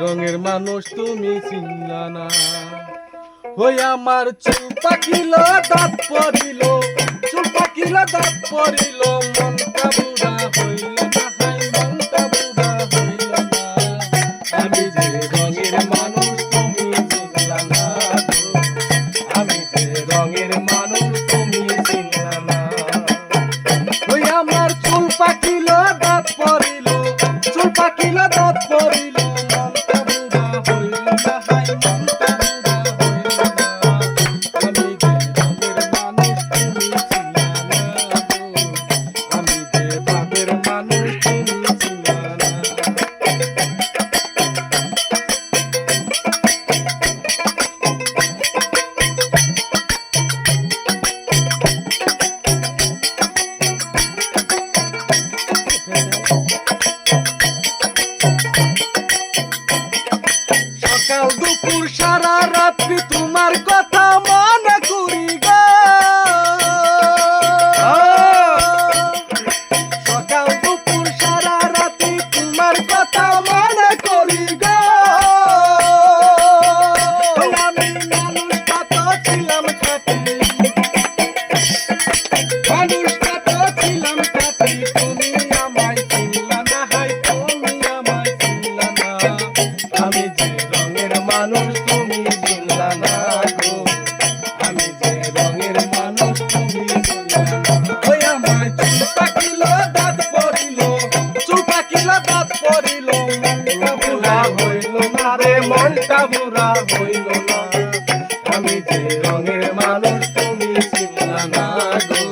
রঙের মানুষ তুমি চিনলা না। ওই আমার চুল পাকিল দাঁত পড়িল, চুল পাকিল দাঁত পড়িল, মনটা বুড়া হইল না, হাই মনটা বুড়া হইল না। আমি যে রঙের মানুষ তুমি চিনলা না গো, আমি যে রঙের মানুষ তুমি চিনলা না। ওই আমার চুল পাকিল দাঁত পড়িল, চুল পাকিল দাঁত পড়িল, মনটা বুড়া হইল না, হাই মনটা বুড়া হইল না। আমি যে রঙের মানুষ তুমি চিনলা না গো, আমি যে বাপের মানুষ তুমি চিনলা না। সকাল দুপুর সারা রাত্রি তোমার কথা মনে করি গো, সকাল দুপুর সারা রাত্রি তোমার কথা মনে করি গো। আমি মানুষটা তো ছিলাম খাঁটি, মানুষটা তো ছিলাম খাঁটি, তুমি আমায় চিনলা না, হাই তুমি আমায় চিনলা না। আমি যে রঙের মানুষ তুমি চিনলা না গো, আমি যে রঙের মানুষ তুমি চিনলা না। ওই আমার চুল পাকিল দাঁত পড়িল, চুল পাকিল দাঁত পড়িল, মনটা বুড়া হইল না রে, মনটা বুড়া হইল না। আমি যে রঙের মানুষ তুমি চিনলা না গো,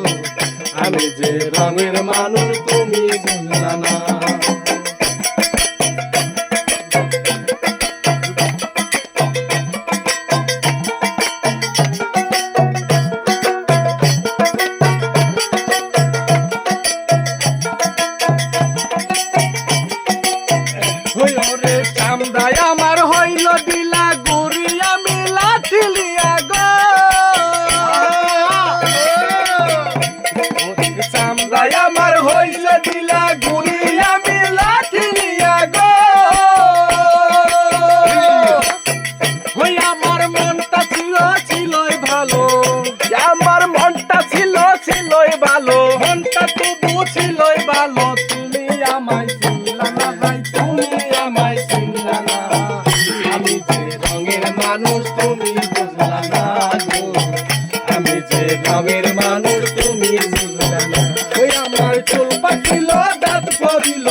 আমি যে রঙের মানুষ তুমি চিনলা না। ওরে চামড়ায় আমার হইল দিলা গুড়ি, আমি লাঠি লিয়া গো, চামড়ায় আমার হইল দিলা গুড়ি, আমি লাঠি লিয়া গো। ওই আমার মনটা ছিল ছিলই ভালো, আমার মনটা ছিল ছিলই ভালো, মনটা তবু ছিলই ভালো, তুমি আমায় চিনলা না, ভাই তুমি আমায় চিনলা না। আমি যে রঙের মানুষ তুমি বুঝলা না গো, আমি যে রঙের মানুষ তুমি বুঝলা না। ওই আমার চুল পাকিল দাঁত পড়িল,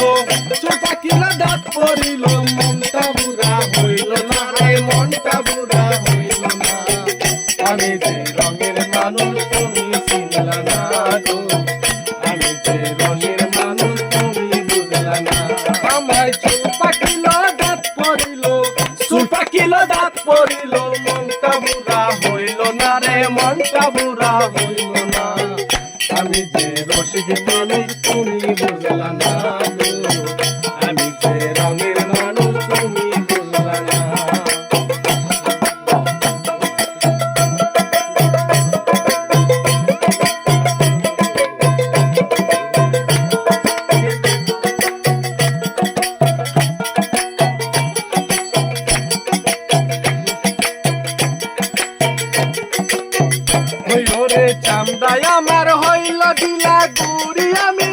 চুল পাকিল দাঁত পড়িল, মনটা বুড়া হইল না, রে মনটা বুড়া হইল না। আমি যে রঙের মানুষ তুমি চিনলা না গো, আমি যে রঙের মানুষ তুমি বুঝলা না। আমার চুল পাকিল দাঁত পড়িল, চুল পাকিল দাঁত পড়িল, মনটা বুড়া হইল না রে, মনটা বুড়া হইল না। আমি যে রসিক মানুষ তুমি বুঝলা না গো, আমি যে রঙের মানুষ তুমি বুঝলা না। ওরে চামড়ায় আমার হইল দিলা গুড়ি, আমি